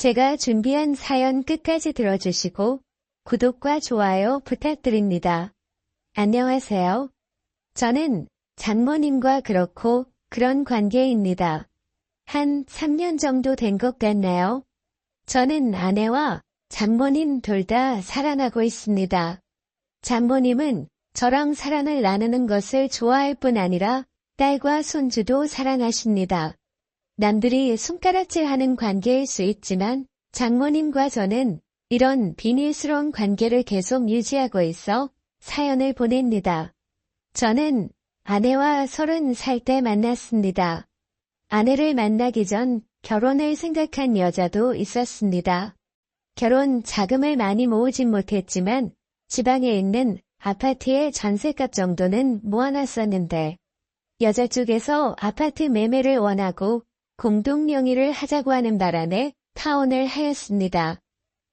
제가 준비한 사연 끝까지 들어주시고 구독과 좋아요 부탁드립니다. 안녕하세요. 저는 장모님과 그렇고 그런 관계입니다. 한 3년 정도 된 것 같나요? 저는 아내와 장모님 둘 다 사랑하고 있습니다. 장모님은 저랑 사랑을 나누는 것을 좋아할 뿐 아니라 딸과 손주도 사랑하십니다. 남들이 손가락질하는 관계일 수 있지만 장모님과 저는 이런 비밀스러운 관계를 계속 유지하고 있어 사연을 보냅니다. 저는 아내와 30살 때 만났습니다. 아내를 만나기 전 결혼을 생각한 여자도 있었습니다. 결혼 자금을 많이 모으진 못했지만 지방에 있는 아파트의 전셋값 정도는 모아놨었는데 여자 쪽에서 아파트 매매를 원하고 공동명의를 하자고 하는 바람에 파혼을 하였습니다.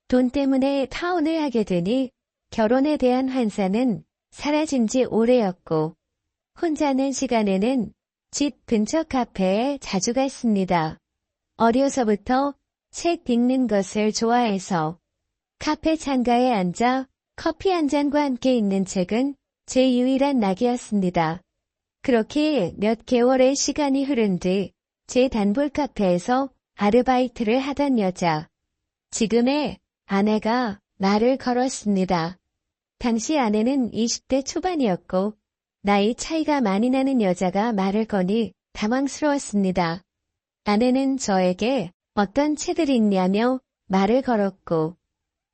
돈 때문에 파혼을 하게 되니 결혼에 대한 환사는 사라진 지 오래였고 혼자는 시간에는 집 근처 카페에 자주 갔습니다. 어려서부터 책 읽는 것을 좋아해서 카페 창가에 앉아 커피 한 잔과 함께 읽는 책은 제 유일한 낙이었습니다. 그렇게 몇 개월의 시간이 흐른 뒤 제 단골 카페에서 아르바이트를 하던 여자, 지금의 아내가 말을 걸었습니다. 당시 아내는 20대 초반이었고 나이 차이가 많이 나는 여자가 말을 거니 당황스러웠습니다. 아내는 저에게 어떤 책을 읽냐며 말을 걸었고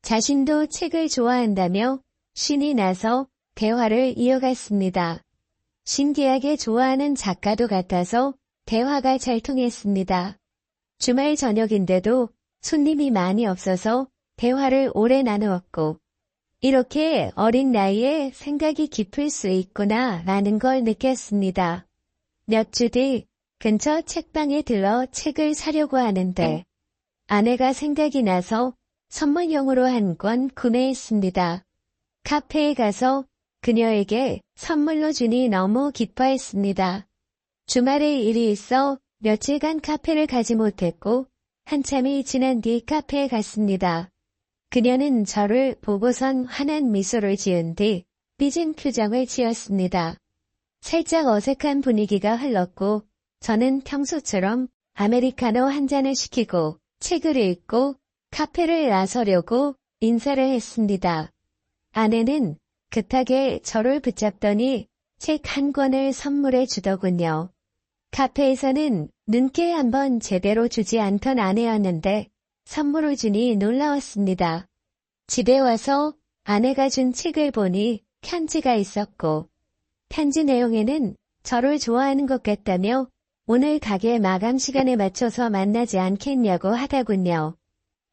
자신도 책을 좋아한다며 신이 나서 대화를 이어갔습니다. 신기하게 좋아하는 작가도 같아서 대화가 잘 통했습니다. 주말 저녁인데도 손님이 많이 없어서 대화를 오래 나누었고 이렇게 어린 나이에 생각이 깊을 수 있구나 라는 걸 느꼈습니다. 몇 주 뒤 근처 책방에 들러 책을 사려고 하는데 아내가 생각이 나서 선물용으로 한 권 구매했습니다. 카페에 가서 그녀에게 선물로 주니 너무 기뻐했습니다. 주말에 일이 있어 며칠간 카페를 가지 못했고 한참이 지난 뒤 카페에 갔습니다. 그녀는 저를 보고선 환한 미소를 지은 뒤 삐진 표정을 지었습니다. 살짝 어색한 분위기가 흘렀고 저는 평소처럼 아메리카노 한 잔을 시키고 책을 읽고 카페를 나서려고 인사를 했습니다. 아내는 급하게 저를 붙잡더니 책 한 권을 선물해 주더군요. 카페에서는 눈께 한번 제대로 주지 않던 아내였는데 선물을 주니 놀라웠습니다. 집에 와서 아내가 준 책을 보니 편지가 있었고 편지 내용에는 저를 좋아하는 것 같다며 오늘 가게 마감 시간에 맞춰서 만나지 않겠냐고 하더군요.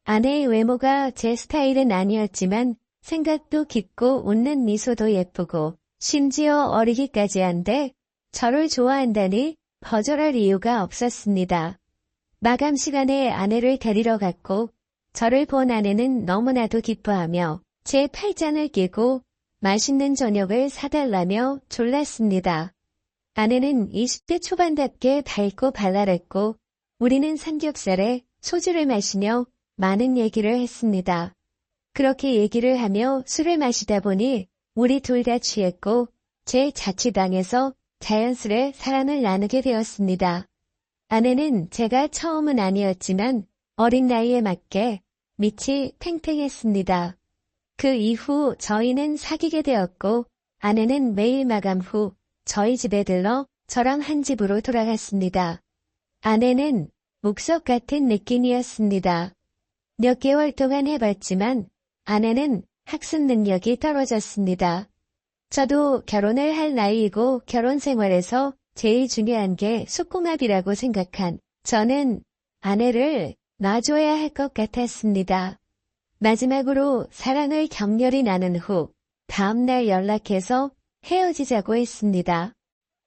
아내의 외모가 제 스타일은 아니었지만 생각도 깊고 웃는 미소도 예쁘고 심지어 어리기까지 한데 저를 좋아한다니 거절할 이유가 없었습니다. 마감 시간에 아내를 데리러 갔고 저를 본 아내는 너무나도 기뻐하며 제 팔짱을 끼고 맛있는 저녁을 사달라며 졸랐습니다. 아내는 20대 초반답게 밝고 발랄했고 우리는 삼겹살에 소주를 마시며 많은 얘기를 했습니다. 그렇게 얘기를 하며 술을 마시다 보니 우리 둘 다 취했고 제 자취방에서 자연스레 사랑을 나누게 되었습니다. 아내는 제가 처음은 아니었지만 어린 나이에 맞게 밑이 팽팽했습니다. 그 이후 저희는 사귀게 되었고 아내는 매일 마감 후 저희 집에 들러 저랑 한 집으로 돌아갔습니다. 아내는 묵석 같은 느낌이었습니다. 몇 개월 동안 해봤지만 아내는 학습 능력이 떨어졌습니다. 저도 결혼을 할 나이이고 결혼 생활에서 제일 중요한 게 속궁합이라고 생각한 저는 아내를 놔줘야 할 것 같았습니다. 마지막으로 사랑을 격렬히 나눈 후 다음날 연락해서 헤어지자고 했습니다.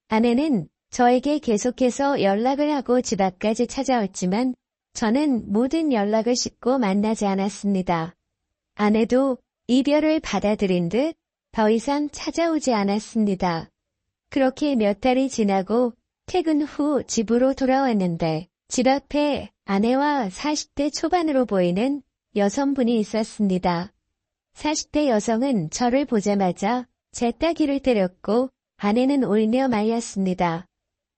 아내는 저에게 계속해서 연락을 하고 집 앞까지 찾아왔지만 저는 모든 연락을 씹고 만나지 않았습니다. 아내도 이별을 받아들인 듯 더 이상 찾아오지 않았습니다. 그렇게 몇 달이 지나고 퇴근 후 집으로 돌아왔는데 집 앞에 아내와 40대 초반으로 보이는 여성분이 있었습니다. 40대 여성은 저를 보자마자 제 따귀를 때렸고 아내는 울며 말렸습니다.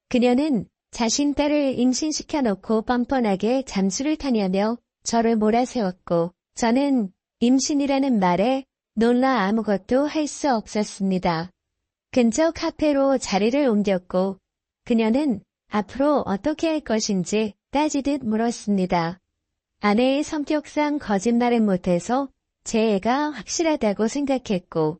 그녀는 자신 딸을 임신시켜 놓고 뻔뻔하게 잠수를 타냐며 저를 몰아세웠고 저는 임신이라는 말에 놀라 아무것도 할 수 없었습니다. 근처 카페로 자리를 옮겼고 그녀는 앞으로 어떻게 할 것인지 따지듯 물었습니다. 아내의 성격상 거짓말은 못해서 제 애가 확실하다고 생각했고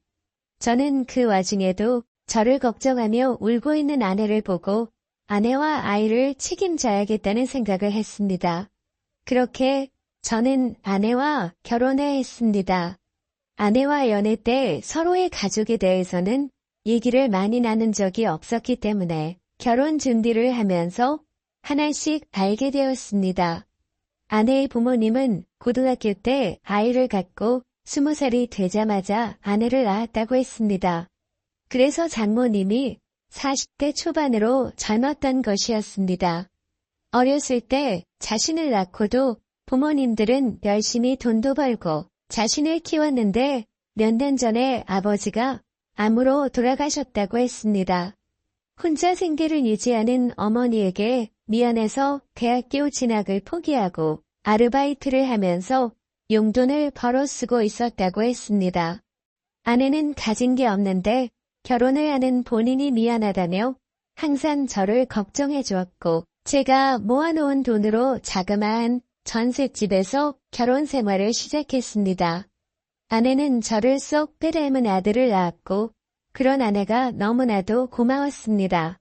저는 그 와중에도 저를 걱정하며 울고 있는 아내를 보고 아내와 아이를 책임져야겠다는 생각을 했습니다. 그렇게 저는 아내와 결혼을 했습니다. 아내와 연애 때 서로의 가족에 대해서는 얘기를 많이 나눈 적이 없었기 때문에 결혼 준비를 하면서 하나씩 알게 되었습니다. 아내의 부모님은 고등학교 때 아이를 갖고 20살이 되자마자 아내를 낳았다고 했습니다. 그래서 장모님이 40대 초반으로 젊었던 것이었습니다. 어렸을 때 자신을 낳고도 부모님들은 열심히 돈도 벌고 자신을 키웠는데 몇 년 전에 아버지가 암으로 돌아가셨다고 했습니다. 혼자 생계를 유지하는 어머니에게 미안해서 대학교 진학을 포기하고 아르바이트를 하면서 용돈을 벌어 쓰고 있었다고 했습니다. 아내는 가진 게 없는데 결혼을 하는 본인이 미안하다며 항상 저를 걱정해 주었고 제가 모아놓은 돈으로 자그마한 전셋집에서 결혼 생활을 시작했습니다. 아내는 저를 쏙 빼닮은 아들을 낳았고 그런 아내가 너무나도 고마웠습니다.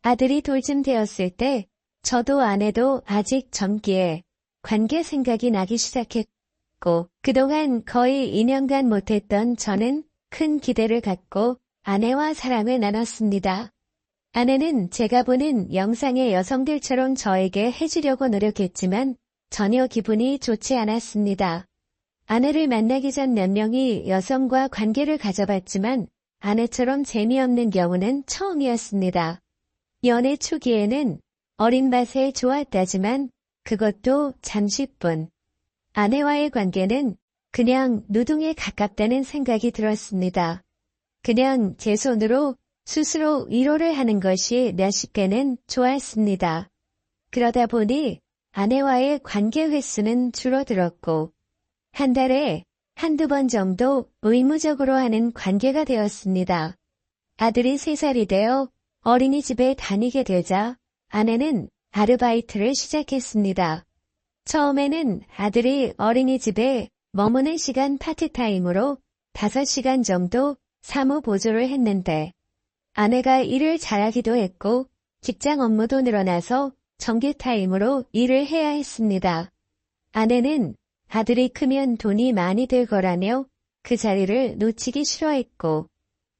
아들이 돌쯤 되었을 때 저도 아내도 아직 젊기에 관계 생각이 나기 시작했고 그동안 거의 2년간 못했던 저는 큰 기대를 갖고 아내와 사랑을 나눴습니다. 아내는 제가 보는 영상의 여성들처럼 저에게 해주려고 노력했지만 전혀 기분이 좋지 않았습니다. 아내를 만나기 전 몇 명이 여성과 관계를 가져봤지만 아내처럼 재미없는 경우는 처음이었습니다. 연애 초기에는 어린 맛에 좋았다지만 그것도 잠시뿐. 아내와의 관계는 그냥 노동에 가깝다는 생각이 들었습니다. 그냥 제 손으로 스스로 위로를 하는 것이 몇십 개는 좋았습니다. 그러다 보니 아내와의 관계 횟수는 줄어들었고 한 달에 한두 번 정도 의무적으로 하는 관계가 되었습니다. 아들이 3살이 되어 어린이집에 다니게 되자 아내는 아르바이트를 시작했습니다. 처음에는 아들이 어린이집에 머무는 시간 파트타임으로 5시간 정도 사무 보조를 했는데 아내가 일을 잘하기도 했고 직장 업무도 늘어나서 정규 타임으로 일을 해야 했습니다. 아내는 아들이 크면 돈이 많이 들 거라며 그 자리를 놓치기 싫어했고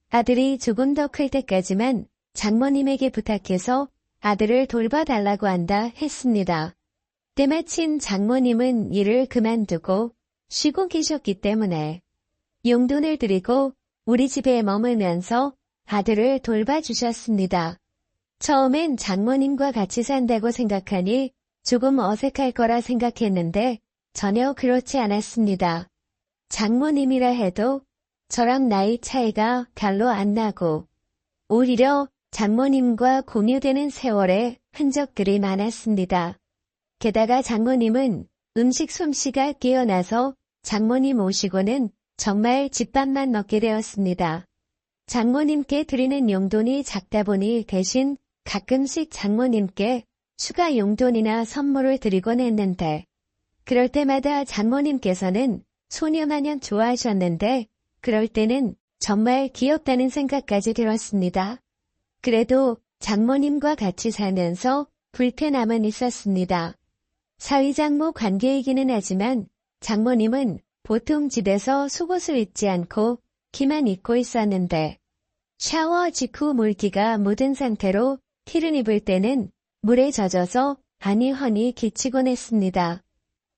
아들이 조금 더 클 때까지만 장모님에게 부탁해서 아들을 돌봐달라고 한다 했습니다. 때마침 장모님은 일을 그만두고 쉬고 계셨기 때문에 용돈을 드리고 우리 집에 머물면서 아들을 돌봐주셨습니다. 처음엔 장모님과 같이 산다고 생각하니 조금 어색할 거라 생각했는데 전혀 그렇지 않았습니다. 장모님이라 해도 저랑 나이 차이가 별로 안 나고 오히려 장모님과 공유되는 세월의 흔적들이 많았습니다. 게다가 장모님은 음식 솜씨가 뛰어나서 장모님 오시고는 정말 집밥만 먹게 되었습니다. 장모님께 드리는 용돈이 작다 보니 대신 가끔씩 장모님께 추가 용돈이나 선물을 드리곤 했는데 그럴 때마다 장모님께서는 소녀마냥 좋아하셨는데 그럴 때는 정말 귀엽다는 생각까지 들었습니다. 그래도 장모님과 같이 살면서 불편함은 있었습니다. 사위장모 관계이기는 하지만 장모님은 보통 집에서 속옷을 입지 않고 키만 입고 있었는데 샤워 직후 물기가 묻은 상태로 티를 입을 때는 물에 젖어서 안이 훤히 기치곤 했습니다.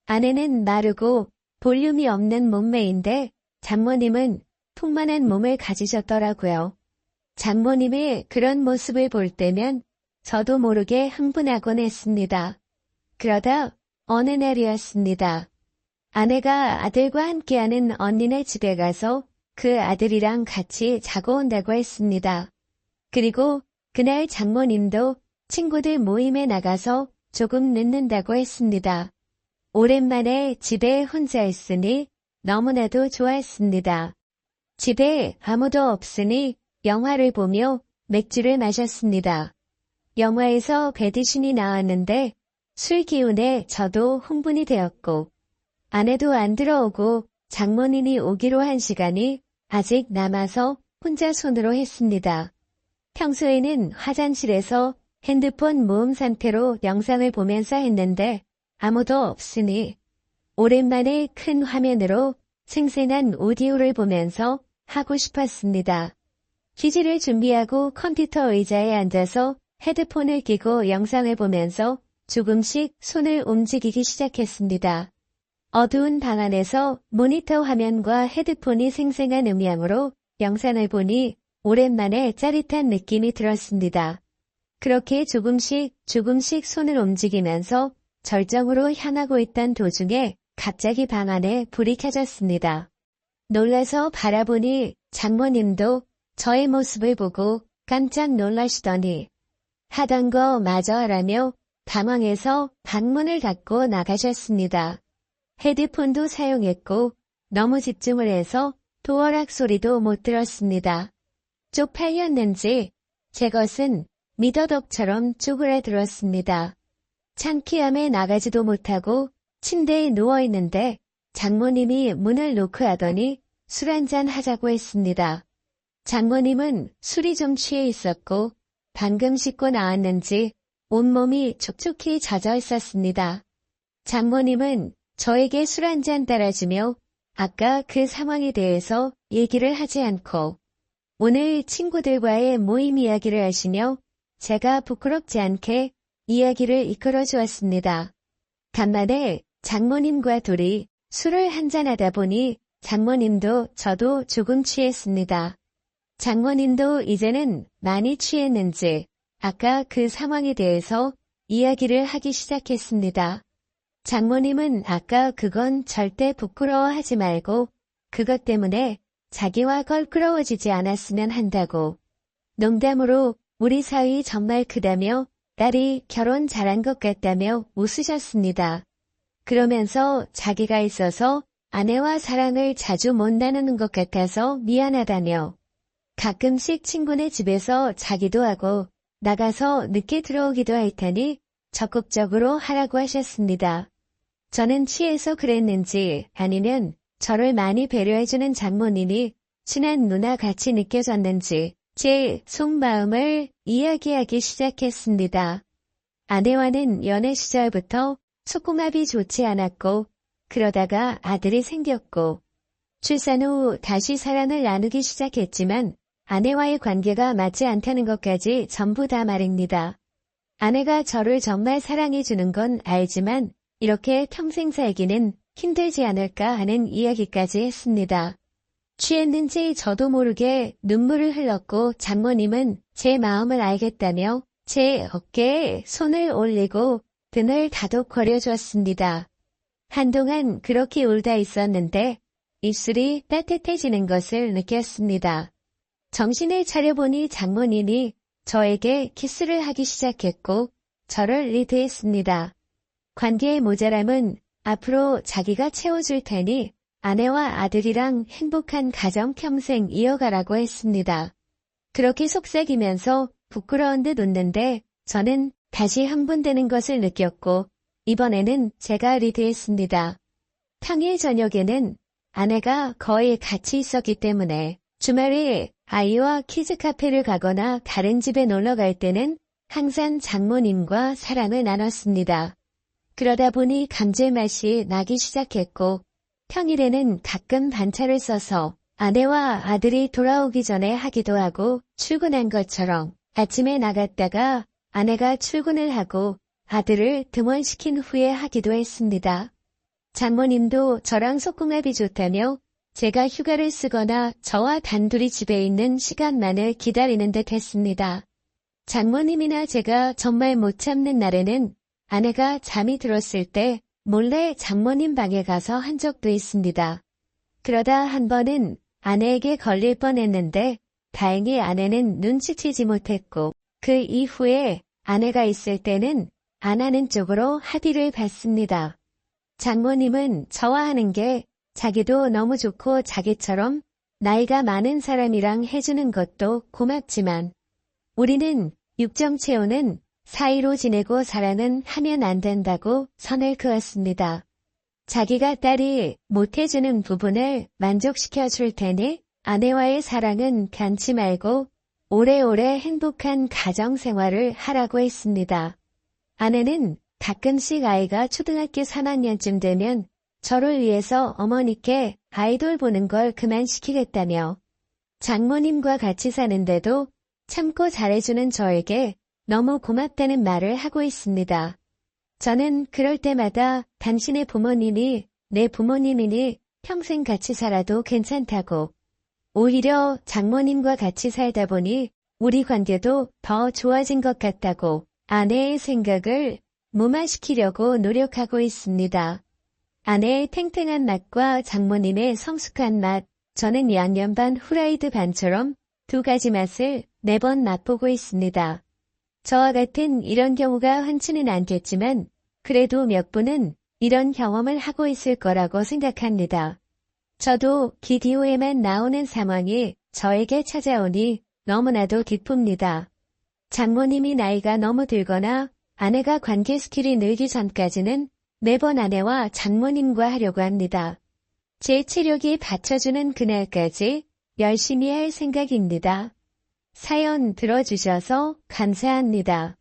아내는 마르고 볼륨이 없는 몸매인데 장모님은 풍만한 몸을 가지셨더라고요. 장모님의 그런 모습을 볼 때면 저도 모르게 흥분하곤 했습니다. 그러다 어느 날이었습니다. 아내가 아들과 함께하는 언니네 집에 가서 그 아들이랑 같이 자고 온다고 했습니다. 그리고 그날 장모님도 친구들 모임에 나가서 조금 늦는다고 했습니다. 오랜만에 집에 혼자 있으니 너무나도 좋았습니다. 집에 아무도 없으니 영화를 보며 맥주를 마셨습니다. 영화에서 배드신이 나왔는데 술 기운에 저도 흥분이 되었고 아내도 안 들어오고 장모님이 오기로 한 시간이 아직 남아서 혼자 손으로 했습니다. 평소에는 화장실에서 핸드폰 무음 상태로 영상을 보면서 했는데 아무도 없으니 오랜만에 큰 화면으로 생생한 오디오를 보면서 하고 싶었습니다. 휴지를 준비하고 컴퓨터 의자에 앉아서 헤드폰을 끼고 영상을 보면서 조금씩 손을 움직이기 시작했습니다. 어두운 방 안에서 모니터 화면과 헤드폰이 생생한 음향으로 영상을 보니 오랜만에 짜릿한 느낌이 들었습니다. 그렇게 조금씩 손을 움직이면서 절정으로 향하고 있던 도중에 갑자기 방 안에 불이 켜졌습니다. 놀라서 바라보니 장모님도 저의 모습을 보고 깜짝 놀라시더니 하던 거 마저 하라며 당황해서 방문을 닫고 나가셨습니다. 헤드폰도 사용했고 너무 집중을 해서 도어락 소리도 못 들었습니다. 쪽팔렸는지 제 것은 미더덕처럼 쪼그라들었습니다. 창피함에 나가지도 못하고 침대에 누워있는데 장모님이 문을 노크하더니 술 한잔 하자고 했습니다. 장모님은 술이 좀 취해 있었고 방금 씻고 나왔는지 온몸이 촉촉히 젖어 있었습니다. 장모님은 저에게 술 한잔 따라주며 아까 그 상황에 대해서 얘기를 하지 않고 오늘 친구들과의 모임 이야기를 하시며 제가 부끄럽지 않게 이야기를 이끌어 주었습니다. 간만에 장모님과 둘이 술을 한잔하다 보니 장모님도 저도 조금 취했습니다. 장모님도 이제는 많이 취했는지 아까 그 상황에 대해서 이야기를 하기 시작했습니다. 장모님은 아까 그건 절대 부끄러워하지 말고 그것 때문에 자기와 껄끄러워지지 않았으면 한다고 농담으로 우리 사이 정말 크다며 딸이 결혼 잘한 것 같다며 웃으셨습니다. 그러면서 자기가 있어서 아내와 사랑을 자주 못 나누는 것 같아서 미안하다며 가끔씩 친구네 집에서 자기도 하고 나가서 늦게 들어오기도 할 테니 적극적으로 하라고 하셨습니다. 저는 취해서 그랬는지 아니면 저를 많이 배려해주는 장모님이 친한 누나 같이 느껴졌는지 제 속마음을 이야기하기 시작했습니다. 아내와는 연애 시절부터 속궁합이 좋지 않았고 그러다가 아들이 생겼고 출산 후 다시 사랑을 나누기 시작했지만 아내와의 관계가 맞지 않다는 것까지 전부 다 말입니다. 아내가 저를 정말 사랑해주는 건 알지만 이렇게 평생 살기는 힘들지 않을까 하는 이야기까지 했습니다. 취했는지 저도 모르게 눈물을 흘렸고 장모님은 제 마음을 알겠다며 제 어깨에 손을 올리고 등을 다독거려 주었습니다. 한동안 그렇게 울다 있었는데 입술이 따뜻해지는 것을 느꼈습니다. 정신을 차려보니 장모님이 저에게 키스를 하기 시작했고 저를 리드했습니다. 관계의 모자람은 앞으로 자기가 채워줄 테니 아내와 아들이랑 행복한 가정 평생 이어가라고 했습니다. 그렇게 속삭이면서 부끄러운 듯 웃는데 저는 다시 흥분되는 것을 느꼈고 이번에는 제가 리드했습니다. 평일 저녁에는 아내가 거의 같이 있었기 때문에 주말에 아이와 키즈 카페를 가거나 다른 집에 놀러 갈 때는 항상 장모님과 사랑을 나눴습니다. 그러다 보니 감질맛이 나기 시작했고 평일에는 가끔 반차를 써서 아내와 아들이 돌아오기 전에 하기도 하고 출근한 것처럼 아침에 나갔다가 아내가 출근을 하고 아들을 등원시킨 후에 하기도 했습니다. 장모님도 저랑 속궁합이 좋다며 제가 휴가를 쓰거나 저와 단둘이 집에 있는 시간만을 기다리는 듯 했습니다. 장모님이나 제가 정말 못 참는 날에는 아내가 잠이 들었을 때 몰래 장모님 방에 가서 한 적도 있습니다. 그러다 한 번은 아내에게 걸릴 뻔했는데 다행히 아내는 눈치채지 못했고 그 이후에 아내가 있을 때는 안 하는 쪽으로 합의를 받습니다. 장모님은 저와 하는 게 자기도 너무 좋고 자기처럼 나이가 많은 사람이랑 해주는 것도 고맙지만 우리는 6점 채우는 사이로 지내고 살아는 하면 안 된다고 선을 그었습니다. 자기가 딸이 못해주는 부분을 만족시켜 줄 테니 아내와의 사랑은 변치 말고 오래오래 행복한 가정생활을 하라고 했습니다. 아내는 가끔씩 아이가 초등학교 3학년쯤 되면 저를 위해서 어머니께 아이돌 보는 걸 그만시키겠다며 장모님과 같이 사는데도 참고 잘해주는 저에게 너무 고맙다는 말을 하고 있습니다. 저는 그럴 때마다 당신의 부모님이 내 부모님이니 평생 같이 살아도 괜찮다고 오히려 장모님과 같이 살다 보니 우리 관계도 더 좋아진 것 같다고 아내의 생각을 무마시키려고 노력하고 있습니다. 아내의 탱탱한 맛과 장모님의 성숙한 맛, 저는 양념 반 후라이드 반처럼 두 가지 맛을 매번 맛보고 있습니다. 저와 같은 이런 경우가 흔치는 않겠지만 그래도 몇 분은 이런 경험을 하고 있을 거라고 생각합니다. 저도 기디오에만 나오는 상황이 저에게 찾아오니 너무나도 기쁩니다. 장모님이 나이가 너무 들거나 아내가 관계 스킬이 늘기 전까지는 매번 아내와 장모님과 하려고 합니다. 제 체력이 받쳐주는 그날까지 열심히 할 생각입니다. 사연 들어주셔서 감사합니다.